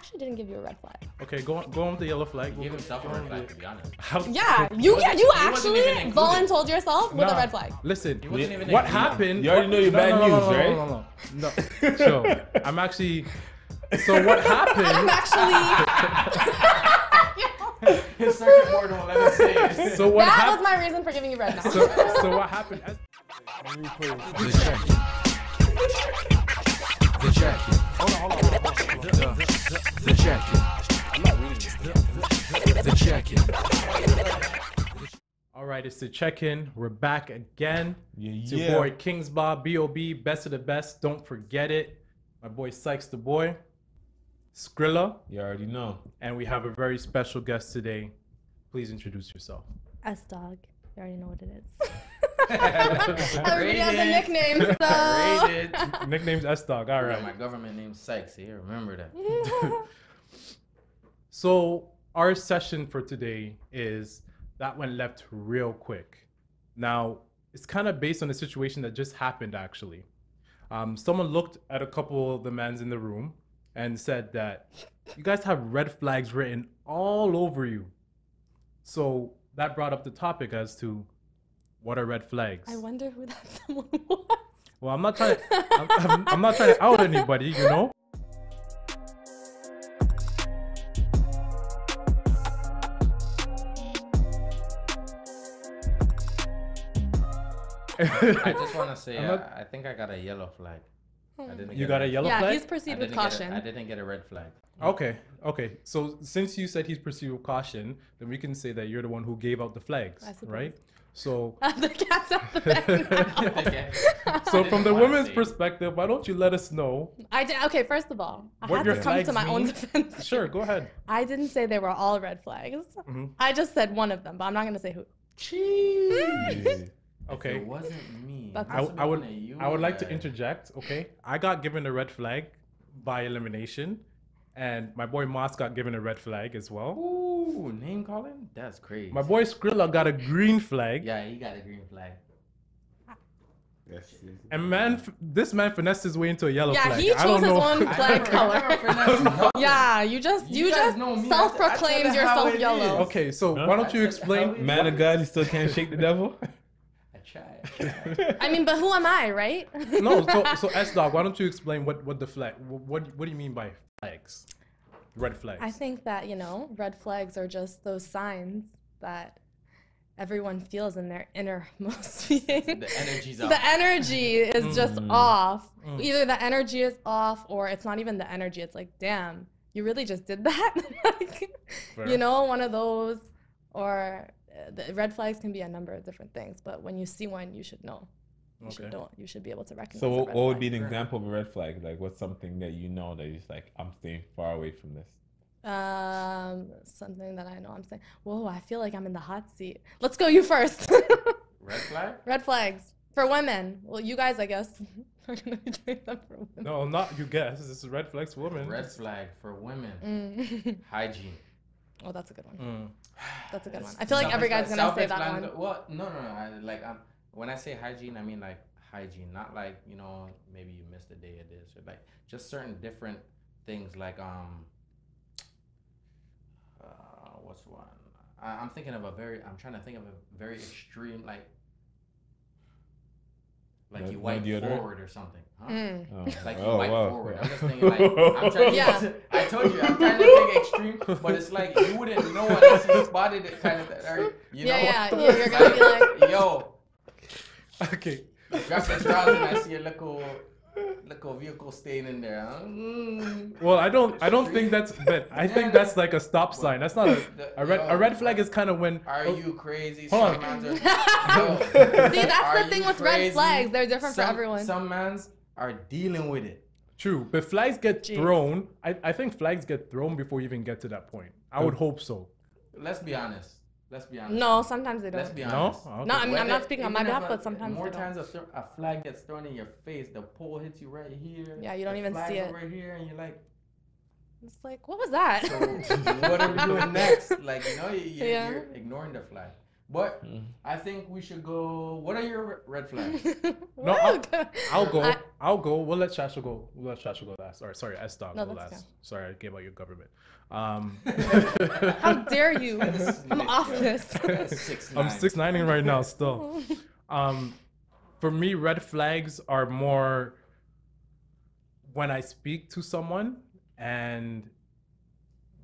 actually didn't give you a red flag. Okay, go on with the yellow flag. He gave himself a red flag, to be honest. Yeah, you actually voluntold yourself with a red flag. Listen, wasn't even what included. happened? You already know your bad news, right? No. So I'm actually. So what happened? I'm actually. His circuit board won't let us say it. So what That was my reason for giving you red now. So what happened? The check-in. All right, it's the check-in. We're back again. It's Yeah. your boy KingsBob, B.O.B., best of the best. Don't forget it. My boy Sikes the boy, Scrilla, You already know. and we have a very special guest today. Please introduce yourself. S-Dog. You already know what it is. Everybody has a nickname, so. Rated. Nickname's S-Dog. All right. My government name's Sikes. Here, remember that. So our session for today is that went left real quick. Now, it's kind of based on a situation that just happened, actually. Someone looked at a couple of the mans in the room and said that you guys have red flags written all over you. So that brought up the topic as to what are red flags. I wonder who that someone was. Well, I'm not trying to, I'm not trying to out anybody, you know? I just want to say, I think I got a yellow flag. I didn't You get got a yellow flag? Yeah, he's proceed with caution. I didn't get a red flag. Okay. So since you said he's pursued with caution, then we can say that you're the one who gave out the flags, I suppose. right? So, The cat's out the bag now. Okay. so from the wanna women's say it. perspective, why don't you let us know? I did. Okay, first of all, I What had your to come to flags my own mean? defense. Sure, go ahead. I didn't say they were all red flags. Mhm. I just said one of them, but I'm not gonna say who. Jeez. Okay. It wasn't me. That's- I, Must've I would been you I would like to guys. interject. Okay, I got given a red flag by elimination, and my boy Moss got given a red flag as well. Ooh, name calling? That's crazy. My boy Scrilla got a green flag, Yeah, he got a green flag. and this man finessed his way into a yellow Yeah, flag. he I don't chose his know. own flag color. Yeah, you just guys know me. I self-proclaimed tell you how yourself it yellow. is. Okay, so why don't you explain? Man of God, you still can't shake the devil? I tried. I mean, but who am I, right? No, so S Dog, why don't you explain what the flag? What do you mean by flags? Red flags. I think that, red flags are just those signs that everyone feels in their innermost being. The energy's off. The energy is just off. Either the energy is off or it's not even the energy. It's like, damn, you really just did that? Fair. One of those. Or the red flags can be a number of different things, but when you see one, you should know. You should be able to recognize. So a what red would flag. be an example of a red flag? Like what's something that you know that you're just like, I'm staying far away from this? Something that I know I'm saying. Whoa, I feel like I'm in the hot seat. Let's go you first. Red flag? Red flags for women. Well, you guys, I guess, are gonna be doing them for women. No, not you guess. This is red flags for women. Red flag for women. Hygiene. Oh, that's a good one. Mm. That's a good one. I feel like every guy's gonna say that one. Well, no. When I say hygiene, I mean like hygiene, not like maybe you missed a day of this or like just certain different things like what's one? I'm trying to think of a very extreme like you wipe forward or something. Huh? Like you wipe forward. I'm just thinking like I'm trying to I told you I'm trying to think extreme, but it's like you wouldn't know unless you spotted it kind of You're gonna be like, yo, Okay. grab the trousers and I see a little vehicle staying in there. Huh? Well, I don't think that's but I think that's like a stop sign. That's not a red flag is kind of when Are you crazy? Hold Some on. mans see, that's Are the thing you with red crazy? flags. They're different for everyone. Some mans are dealing with it. True, but flags get Jeez. thrown. I think flags get thrown before you even get to that point. I would hope so. Let's be honest. No, sometimes they don't. Let's be No? honest. Okay. No, I'm Whether- not speaking on my even if behalf, but sometimes more they don't. times a flag gets thrown in your face, the pole hits you right here. Yeah, you don't the even flag's see it. over here, and you're like, It's like, what was that? so what are we doing next? Like, Yeah. you're ignoring the flag. But I think we should go. What are your red flags? No, I'll I'll go. We'll let Sasha go. Last. Or sorry, S-Dog go last. Okay. Sorry, I gave out your government. How dare you? I'm off this. I'm 6'9" right now still. For me, red flags are more when I speak to someone and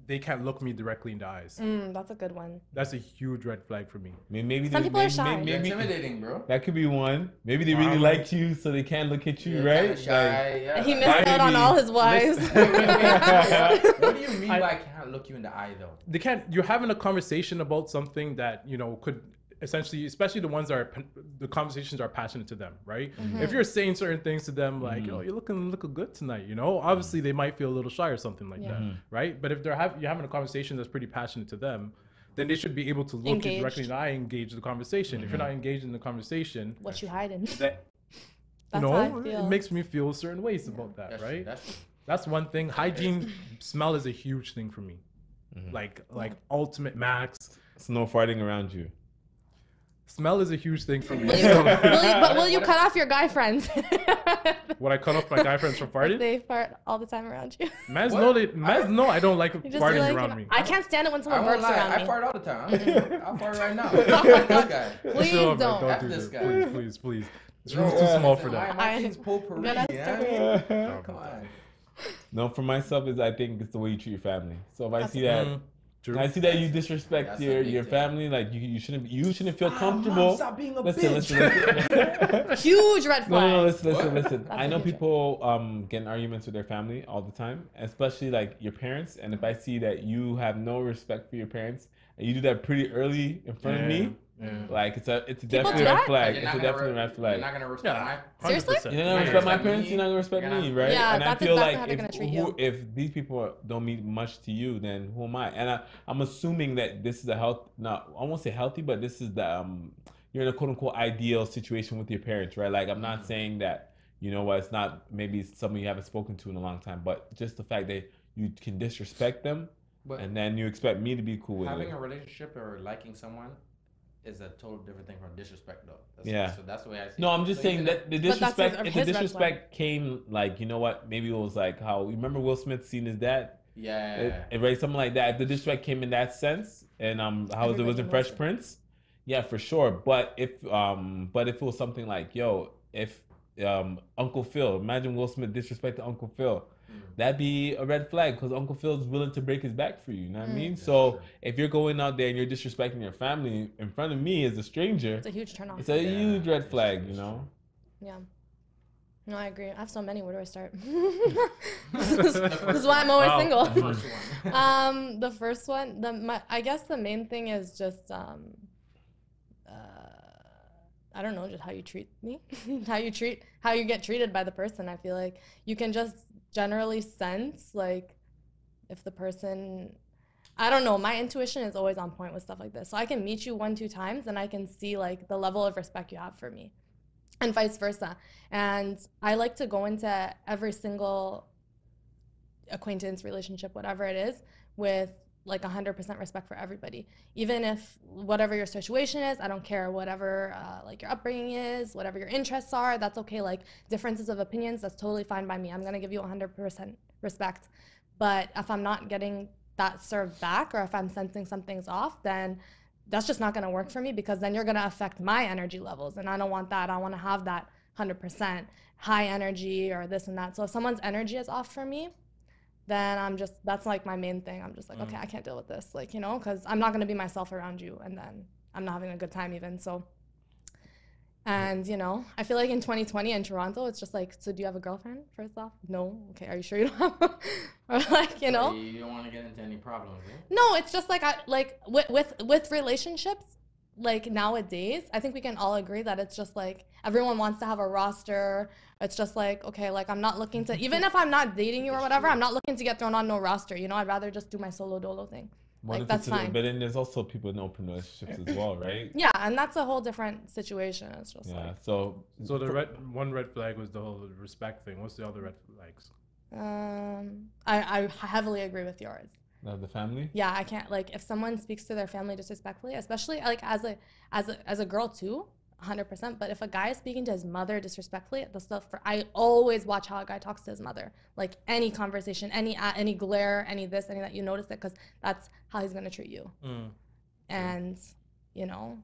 they can't look me directly in the eyes. That's a good one. That's a huge red flag for me. Maybe some people are shy. Maybe intimidating, bro. That could be one. Maybe they really like you, so they can't look at you, right? Shy, yeah. He missed out on all his wives. What do you mean by can't look you in the eye, though? They can't. You're having a conversation about something that could essentially, especially the ones that are the conversations are passionate to them, right? If you're saying certain things to them like, you're looking good tonight, obviously they might feel a little shy or something like that, right? But if you're having a conversation that's pretty passionate to them, then they should be able to look you directly in the eye and engage the conversation. If you're not engaged in the conversation, what you hiding? That's how I feel. It makes me feel certain ways about that, right? That's one thing. Hygiene, smell is a huge thing for me. Like ultimate max. It's no farting around you. Smell is a huge thing for me. Will you cut off your guy friends? Would I cut off my guy friends from farting? They fart all the time around you. Mans know I don't like farting around me. I can't stand it when someone burps around me. I fart all the time. I'll fart right now. This guy. Please don't. F this guy. Please. This room's too small for that. Come on. No, for myself I think it's the way you treat your family. So if I see that. I see that you disrespect your family, like you shouldn't feel comfortable. Mom, stop being a listen. Huge red flag. No, listen. I know people get in arguments with their family all the time, especially like your parents. And if I see that you have no respect for your parents and you do that pretty early in front of me, like it's definitely a red flag. It's a definitely red flag. You're not gonna respect my seriously? You're not gonna respect my parents. You're not gonna respect me, right? Yeah, and that's I feel exactly like how they're gonna treat you. If these people don't mean much to you, then who am I? And I'm assuming that this is I won't say healthy, but this is the you're in a quote unquote ideal situation with your parents, right? Like I'm not saying that it's not maybe someone you haven't spoken to in a long time, but just the fact that you can disrespect them, and then you expect me to be cool with it. Having a relationship or liking someone is a total different thing from disrespect, though. So that's the way I see it. No, I'm just saying that the disrespect. If the disrespect came, like, maybe it was like how you remember Will Smith seeing his dad. Yeah. Right, something like that. If the disrespect came in that sense, and how it was in Fresh Prince, yeah, for sure. But if it was something like, if Uncle Phil, imagine Will Smith disrespected Uncle Phil. That'd be a red flag because Uncle Phil's willing to break his back for you. You know what I mean? So if you're going out there and you're disrespecting your family in front of me as a stranger, it's a huge turn off. It's a huge red flag, Yeah. No, I agree. I have so many. Where do I start? This is why I'm always single. The first one. I guess the main thing is just I don't know, just how you treat me, how you get treated by the person. I feel like you can just generally sense, like, if the person, I don't know, my intuition is always on point with stuff like this. So I can meet you 1-2 times and I can see like the level of respect you have for me and vice versa. And I like to go into every single acquaintance, relationship, whatever it is, with like 100% respect for everybody. Even if whatever your situation is, I don't care, whatever like your upbringing is, whatever your interests are, that's okay. Like differences of opinions, that's totally fine by me. I'm gonna give you 100% respect. But if I'm not getting that served back, or if I'm sensing something's off, then that's just not gonna work for me, because then you're gonna affect my energy levels, and I don't want that. I wanna have that 100% high energy or this and that. So if someone's energy is off for me, then that's like my main thing. I'm just like, okay, I can't deal with this, like, because I'm not going to be myself around you, and then I'm not having a good time even. So, and, I feel like in 2020 in Toronto, it's just like, so do you have a girlfriend, first off? No. Okay, are you sure you don't have or like, You don't want to get into any problems, eh? No, it's just like, with relationships, like nowadays, I think we can all agree that it's just like everyone wants to have a roster. It's just like, okay, like I'm not looking to, even if I'm not dating you or whatever, I'm not looking to get thrown on no roster. I'd rather just do my solo dolo thing. Like that's fine. But then there's also people in open relationships as well, right? Yeah, and that's a whole different situation. It's just So the one red flag was the whole respect thing. What's the other red flags? I heavily agree with yours. The family? Yeah, I can't, like, if someone speaks to their family disrespectfully, especially like as a girl too, 100%. But if a guy is speaking to his mother disrespectfully, I always watch how a guy talks to his mother. Like any conversation, any glare, any this, any that, you notice it because that's how he's gonna treat you. And you know,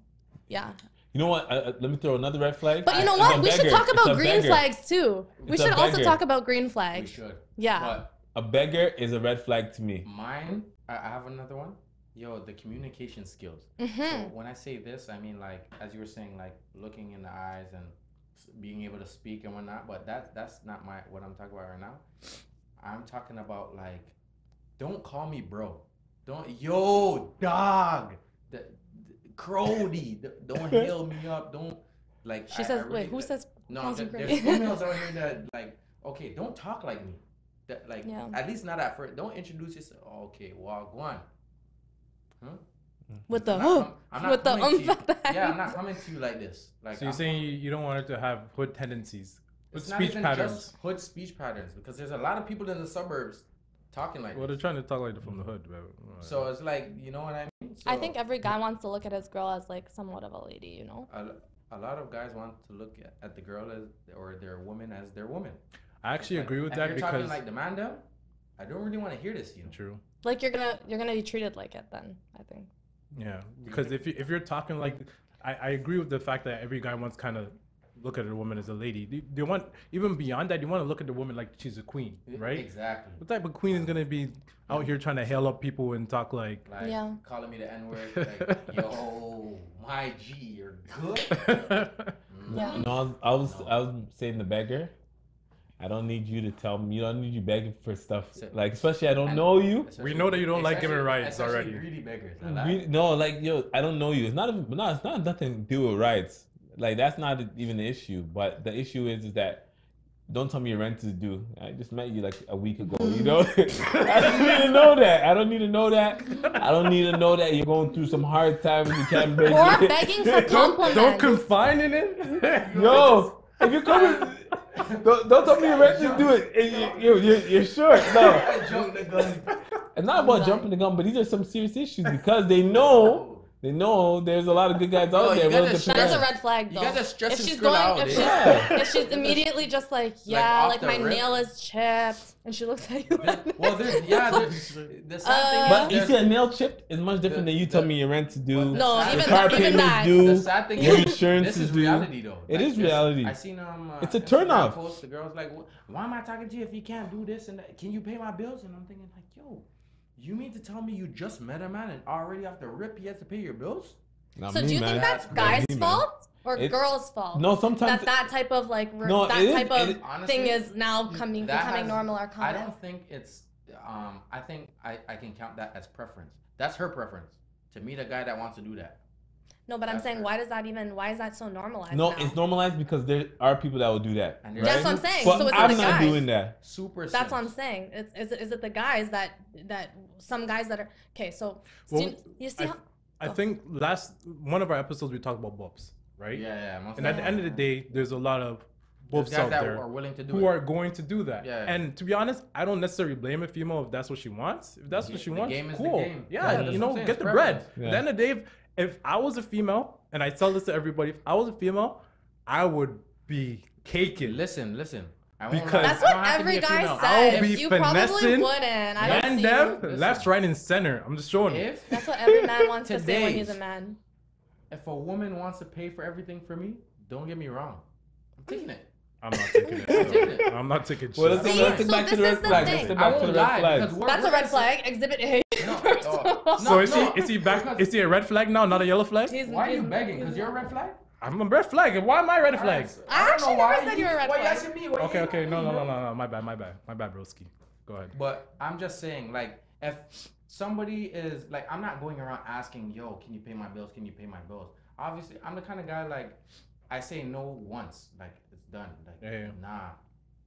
yeah. You know what? Let me throw another red flag. But you know what? We should talk about green flags too. We should also talk about green flags. We should. Yeah. But a beggar is a red flag to me. Mine, I have another one. Yo, the communication skills. So when I say this, I mean like, as you were saying, like looking in the eyes and being able to speak and whatnot. But that's not what I'm talking about right now. I'm talking about like, don't call me bro. Yo, dog. Crody, don't hail me up. Don't like. She says, "Wait, who says?" No, there's females out here that like. Okay, don't talk like me. That like, at least not at first. Don't introduce yourself. Oh, okay, well, go on. Huh? With the I'm not coming to you like this. Like, so you're saying you don't want her to have hood tendencies, hood speech patterns. Just hood speech patterns, because there's a lot of people in the suburbs talking like. Well, they're trying to talk like from the hood, bro. So it's like, you know what I mean? So I think every guy wants to look at his girl as like somewhat of a lady, you know? A lot of guys want to look at the girl or their woman as their woman. I actually agree with that, you're because talking like demand them, I don't really want to hear this, you know? True. Like you're gonna be treated like it then, I think. Yeah, because if you're talking like, I agree with the fact that every guy wants kind of look at a woman as a lady. They want, even beyond that, you want to look at the woman like she's a queen, right? Exactly. What type of queen is gonna be out here trying to hail up people and talk like calling me the N-word, like, yo, my G, you're good. Yeah. No, I was saying the beggar. I don't need you to tell me. You don't need you begging for stuff. Like, especially I don't know you. We know that you don't like giving rights already. Greedy beggars. No, like, yo, I don't know you. It's not nothing to do with rights. Like, that's not even the issue. But the issue is that don't tell me your rent is due. I just met you like a week ago. You know, I don't need to know that. I don't need to know that. I don't need to know that you're going through some hard times and you can't beg. Or begging for compliments. Don't confine in it. Yo, if you're coming. Don't tell me your rent is due it. You're short. No. I jumped the gun. It's not about jumping the gun, but these are some serious issues because they know there's a lot of good guys out there. That is a red flag, though. You gotta stress if she's immediately just like, like my nail is chipped, and she looks at you. Well, the sad thing. But you see, a nail chipped is much different than you tell me your rent is due. No, the car payment is due. The sad thing your insurance is due. reality, though. It is reality. I seen it's a turnoff. Post, the girl's like, why am I talking to you if you can't do this and that? Can you pay my bills? And I'm thinking like, yo, you mean to tell me you just met a man and already off the rip he has to pay your bills? So do you think that's guys' fault or girls' fault? No, sometimes that type of like thing is now becoming normal or common. I don't think it's. I think I can count that as preference. That's her preference to meet a guy that wants to do that. No, but I'm saying, why is that so normalized? No, now? It's normalized because there are people that will do that. And right? That's what I'm saying. But so it's I'm the not guys. doing that. Super. That's what I'm saying. Is it the guys that some guys that are okay? So you see how. I think one of our episodes we talked about bobs, right? Yeah. And at the end of the day, there's a lot of bobs out there are willing to do who are going to do that. Yeah. And to be honest, I don't necessarily blame a female if that's what she wants. If that's what she wants, cool. The game. Yeah, get the bread. Yeah. At the end of the day, if I was a female, and I tell this to everybody, if I was a female, I would be caking. Listen. Because that's what every guy says. I'll be you finessing, probably wouldn't. I don't see them left, right, and center. I'm just showing you. That's what every man wants to say when he's a man. If a woman wants to pay for everything for me, don't get me wrong. I'm taking it. I'm not taking it. I'm not taking shit. Well, let's get back to the red flag. That's a red flag. Exhibit A. So is he a red flag now, not a yellow flag? Why are you begging? Because you're a red flag? I'm a red flag. Why am I a red flag? I actually never said you were a red flag. Why you asking me? Okay. No. My bad, broski. Go ahead. But I'm just saying, like, if somebody is like, I'm not going around asking, yo, can you pay my bills? Can you pay my bills? Obviously, I'm the kind of guy like, I say no once, like it's done. Like, nah.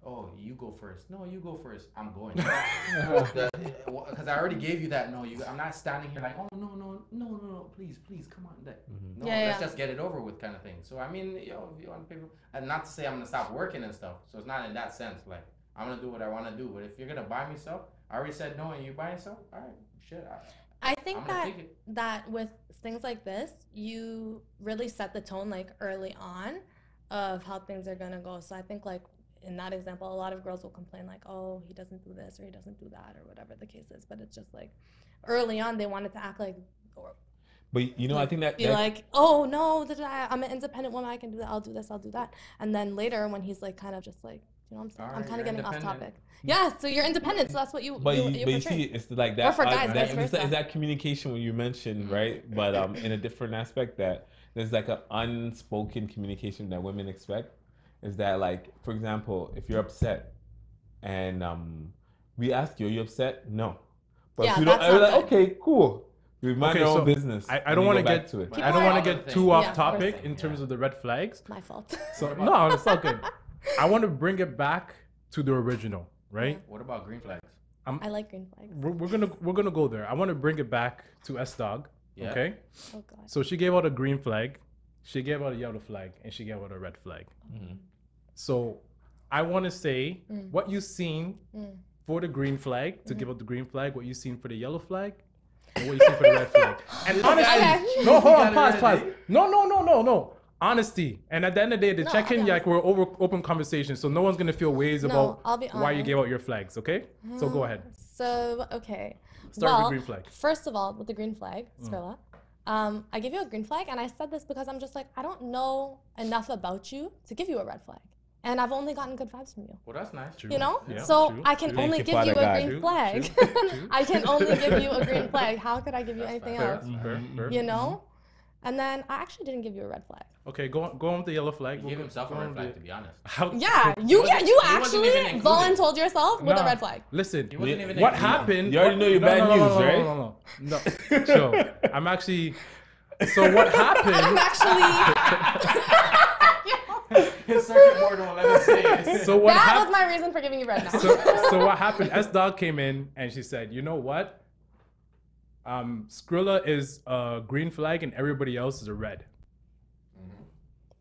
Oh, you go first. No, you go first. I'm going. Because I already gave you that no. I'm not standing here like, oh, no, please, come on. Let's just get it over with kind of thing. So, I mean, yo, if you want to pay, and not to say I'm going to stop working and stuff. So, it's not in that sense. Like, I'm going to do what I want to do. But if you're going to buy me stuff, I already said no and you buy stuff, all right, shit. I think I'm gonna take it. that with things like this, you really set the tone like early on of how things are gonna go. So I think like in that example, a lot of girls will complain like, oh, he doesn't do this or he doesn't do that or whatever the case is. But it's just like early on they wanted to act like, or But you know, I think that be like, oh no, I'm an independent woman, I can do that, I'll do this, I'll do that. And then later when he's like kind of just like, you know what I'm saying? All I'm right, kind of you're getting off independent. topic. Yeah, so you're independent, so that's what you But you you portray. see, it's like that. Or for guys, vice it's versa. that communication when you mentioned, right? But in a different aspect, that there's like an unspoken communication that women expect. Is that like, for example, if you're upset, and we ask you, are you upset? No. But Yeah, if you don't, that's we're not like, good. okay, cool. We mind our own business. I don't want to get to it. I don't want to get too off Yeah, topic of in terms of the red flags. My fault. So no, it's not good. I want to bring it back to the original, right? What about green flags? I like green flags. We're gonna go there. I want to bring it back to S Dog. Yeah. Okay. Oh god. So she gave out a green flag, she gave out a yellow flag, and she gave out a red flag. So I want to say what you seen for the green flag to give out the green flag, what you seen for the yellow flag, and what you seen for the red flag. And honestly, no, hold on, pause. No. Honesty. And at the end of the day, the No, check-in, I'll be like we're over open conversation, so no one's gonna feel ways about I'll be why you honest. gave out your flags. Okay. So go ahead. So okay. Start with well, green flag. First of all, with the green flag, Scrilla, I give you a green flag, and I said this because I'm just like, I don't know enough about you to give you a red flag. And I've only gotten good vibes from you. Well, that's nice. True. You know? Yeah, So true, I can true. only Thank you, give you Father a God. green True, flag. true. I can only give you a green flag. How could I give you anything Fair, else? fair. You know? And then I actually didn't give you a red flag. Okay, go on with the yellow flag. He gave himself a Go red on flag, with to be honest. How, Yeah, wasn't- you he wasn't actually even included. voluntold yourself with a Nah. red flag. Listen, He wasn't even what included. happened? You already know your bad news, right? No. So I'm actually. So what happened? I'm actually. His circuit board won't let me say it. So what That happened? was my reason for giving you red now. So what happened? S Dog came in and she said, "You know what? Scrilla is a green flag and everybody else is a red."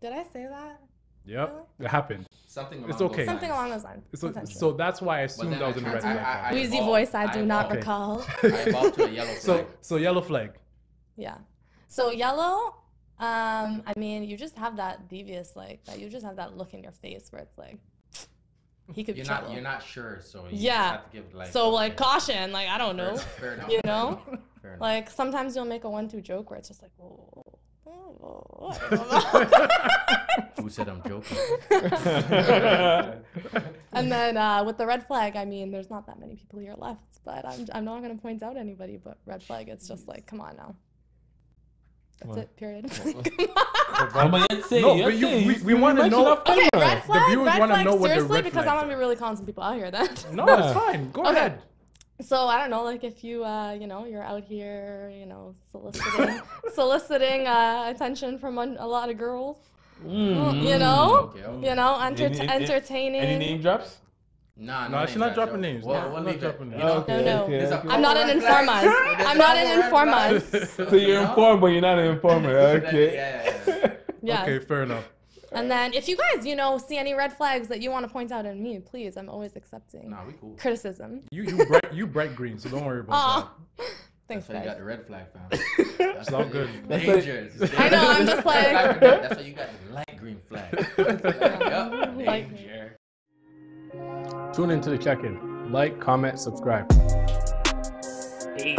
Did I say that? Yep, it happened. Something along It's okay. those Something lines. along those lines. So, potentially. so that's why I But assumed then that was in the red flag. I Wheezy evolved. voice, I do not Okay. recall. I evolved to a yellow flag. So yellow flag. Yeah. So yellow, I mean, you just have that devious, like, that you just have that look in your face where it's like, he could be trouble. You're not sure, so you Yeah. have to give like. So, like, okay. caution, like, I don't know. Fair enough. You know? Fair enough. Like, sometimes you'll make a 1-2 joke where it's just like, whoa. Who said I'm joking? And then with the red flag, I mean, there's not that many people here left, but I'm not going to point out anybody, but red flag, it's just like, come on now. That's it, period. No, but we want to know. Okay, red flag, viewers red wanna flag, know what the seriously, red because flags I'm going to are. be really calling some people out here then. No, Yeah. it's fine. Go Okay. ahead. So I don't know, like if you, you're out here, soliciting attention from a lot of girls, you know, Okay. entertaining. Any name drops? Nah, No, she's not dropping names. We'll Not leave it. dropping You names. know? Okay, No. okay, There's a okay. I'm not an red flag. informer. There's I'm not an red informer. flag. So you're informed, but you're not an informer. Okay. Yeah. Yes. Okay, fair enough. And then if you guys, see any red flags that you want to point out in me, please, I'm always accepting Nah, we cool. criticism. You bright green, so don't worry about Aw. Thanks, That's why you got guys. the red flag, fam. It's all good. It's dangerous. It's I know, I'm just like- That's why you got the light green flag. Yup. Like- Danger. Tune into the check-in. Like, comment, subscribe. Hey.